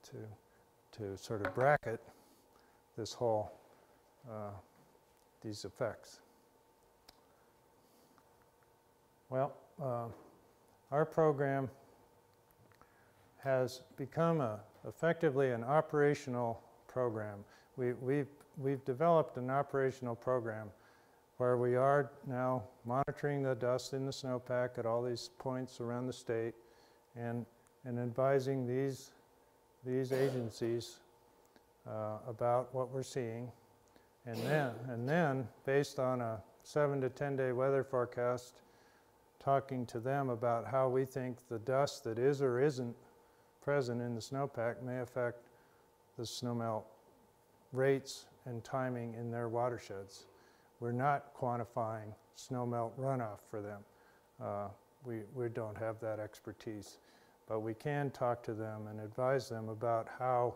to sort of bracket this whole, these effects. Well, our program has become effectively an operational program. We've developed an operational program where we are now monitoring the dust in the snowpack at all these points around the state and advising these agencies about what we're seeing. And then, based on a 7 to 10 day weather forecast, talking to them about how we think the dust that is or isn't present in the snowpack may affect the snowmelt rates and timing in their watersheds. We're not quantifying snowmelt runoff for them. We don't have that expertise, but we can talk to them and advise them about how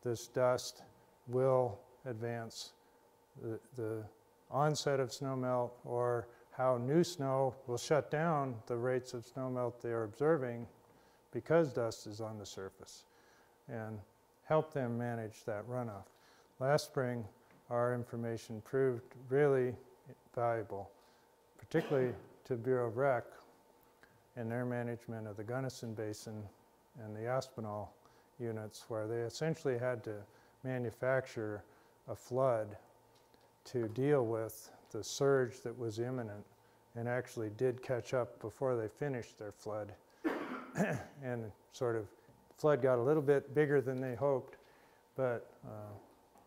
this dust will advance the onset of snowmelt, or how new snow will shut down the rates of snowmelt they are observing because dust is on the surface, and help them manage that runoff. Last spring, our information proved really valuable, particularly to Bureau of Rec and their management of the Gunnison Basin and the Aspinall units, where they essentially had to manufacture a flood to deal with the surge that was imminent, and actually did catch up before they finished their flood. And sort of, flood got a little bit bigger than they hoped, but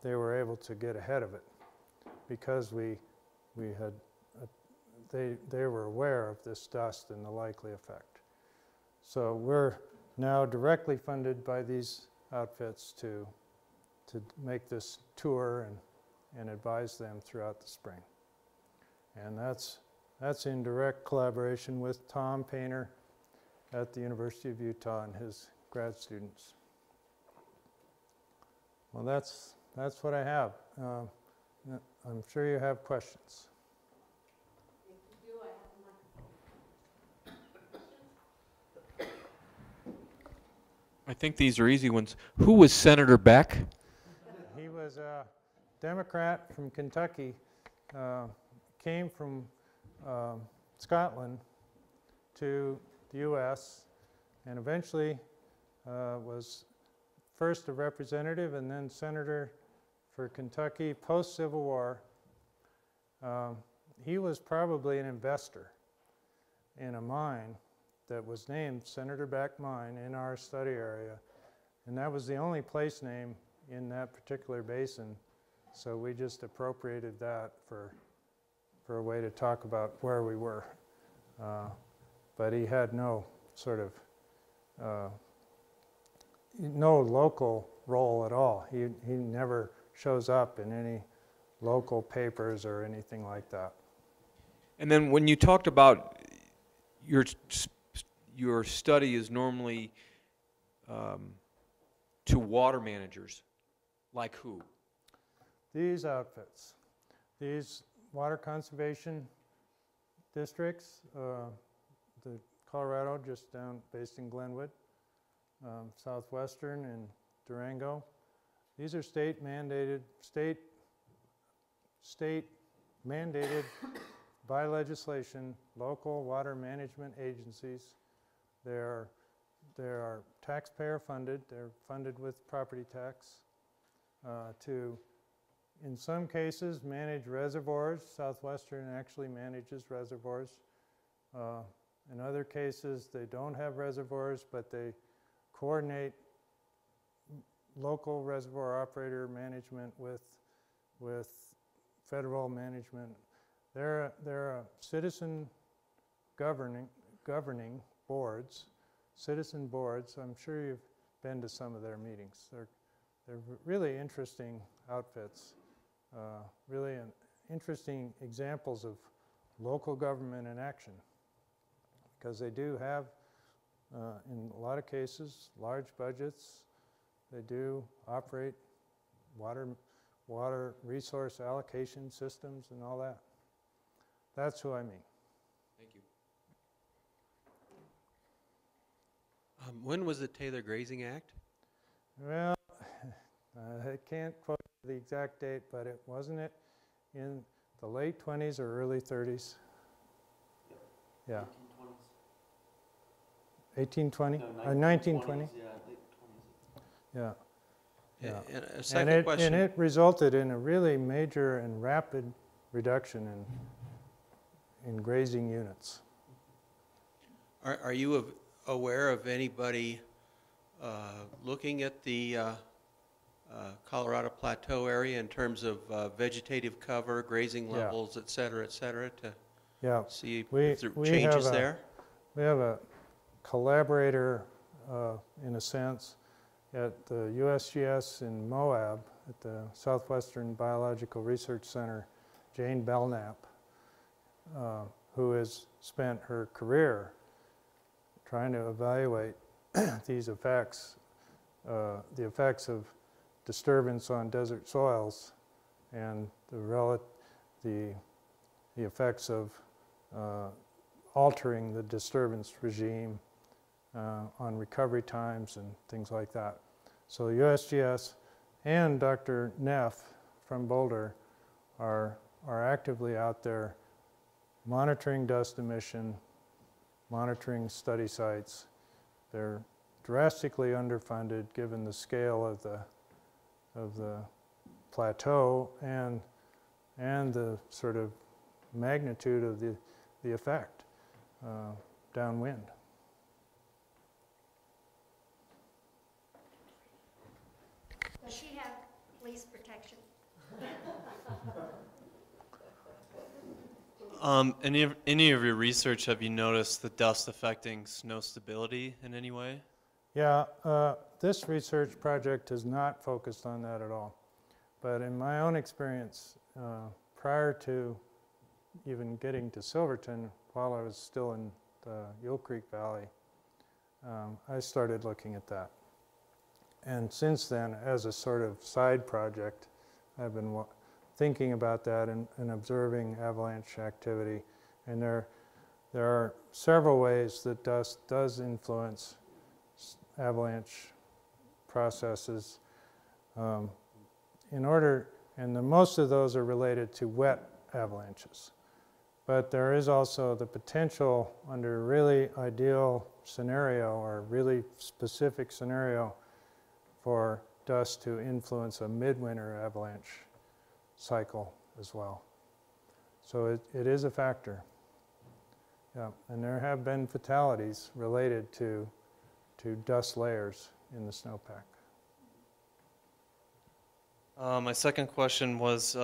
they were able to get ahead of it because they were aware of this dust and the likely effect. So we're now directly funded by these outfits to make this tour and advise them throughout the spring. And that's in direct collaboration with Tom Painter at the University of Utah and his grad students. Well, that's what I have. I'm sure you have questions. If you do, I have a microphone. I think these are easy ones. Who was Senator Beck? He was a Democrat from Kentucky, came from Scotland to the U.S. and eventually was first a representative and then senator for Kentucky post-Civil War. He was probably an investor in a mine that was named Senator Beck Mine in our study area, and that was the only place name in that particular basin, so we just appropriated that for a way to talk about where we were. But he had no sort of, no local role at all. He never shows up in any local papers or anything like that. And then when you talked about your study is normally to water managers, like who? These outfits, these water conservation districts, the Colorado just down based in Glenwood, Southwestern and Durango. These are state mandated by legislation local water management agencies. They are taxpayer funded. They're funded with property tax to, in some cases, manage reservoirs. Southwestern actually manages reservoirs. In other cases, they don't have reservoirs, but they coordinate local reservoir operator management with federal management. They're a citizen governing boards, citizen boards. I'm sure you've been to some of their meetings. They're really interesting outfits, really interesting examples of local government in action, because they do have, in a lot of cases, large budgets. They do operate water resource allocation systems and all that. That's who I mean. Thank you. When was the Taylor Grazing Act? Well, I can't quote the exact date, but wasn't it in the late 20s or early 30s? Yeah. 1820? No, Or 1920? 1920s, yeah, late 20s. Yeah. Yeah. And a And second question. it resulted in a really major and rapid reduction in grazing units. Are you aware of anybody looking at the Colorado Plateau area in terms of vegetative cover, grazing Yeah. levels, et cetera, to Yeah. see We- if there are we changes have a- there? We have a collaborator, in a sense, at the USGS in Moab, at the Southwestern Biological Research Center, Jane Belknap, who has spent her career trying to evaluate these effects, the effects of disturbance on desert soils and the effects of altering the disturbance regime on recovery times and things like that. So USGS and Dr. Neff from Boulder are actively out there monitoring dust emission, monitoring study sites. They're drastically underfunded given the scale of the plateau and the sort of magnitude of the effect downwind. Does she have police protection? Any of your research, have you noticed the dust affecting snow stability in any way? Yeah, this research project has not focused on that at all. But in my own experience, prior to even getting to Silverton, while I was still in the Yule Creek Valley, I started looking at that. And since then, as a sort of side project, I've been thinking about that and observing avalanche activity. And there are several ways that dust does influence avalanche processes. Most of those are related to wet avalanches. But there is also the potential under a really ideal scenario or really specific scenario for dust to influence a midwinter avalanche cycle as well. So it is a factor. Yeah, and there have been fatalities related to dust layers in the snowpack. My second question was,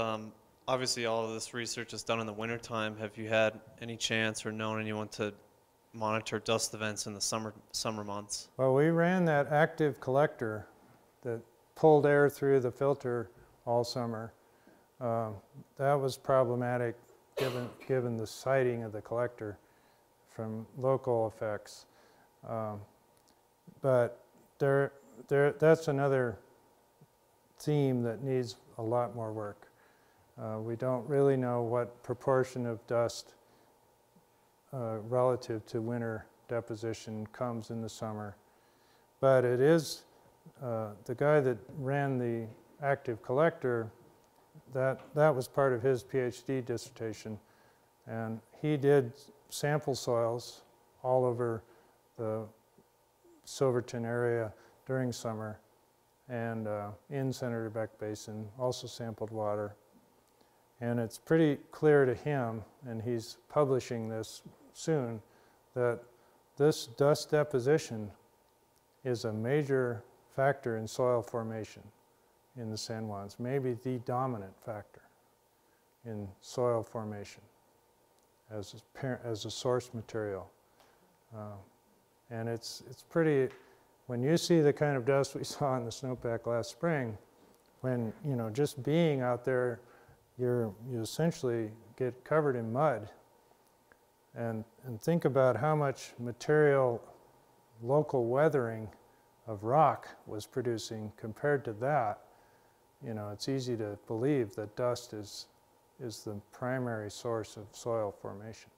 obviously all of this research is done in the wintertime. Have you had any chance or known anyone to monitor dust events in the summer months? Well, we ran that active collector that pulled air through the filter all summer. That was problematic given the siting of the collector from local effects. But that's another theme that needs a lot more work. We don't really know what proportion of dust relative to winter deposition comes in the summer. But it is, the guy that ran the active collector, that was part of his PhD dissertation. And he did sample soils all over the Silverton area during summer and in Senator Beck Basin, also sampled water. And it's pretty clear to him, and he's publishing this soon, that this dust deposition is a major factor in soil formation in the San Juans, maybe the dominant factor in soil formation as a source material. And it's pretty, when you see the kind of dust we saw in the snowpack last spring, when, just being out there, you essentially get covered in mud. And think about how much material local weathering of rock was producing compared to that. It's easy to believe that dust is the primary source of soil formation.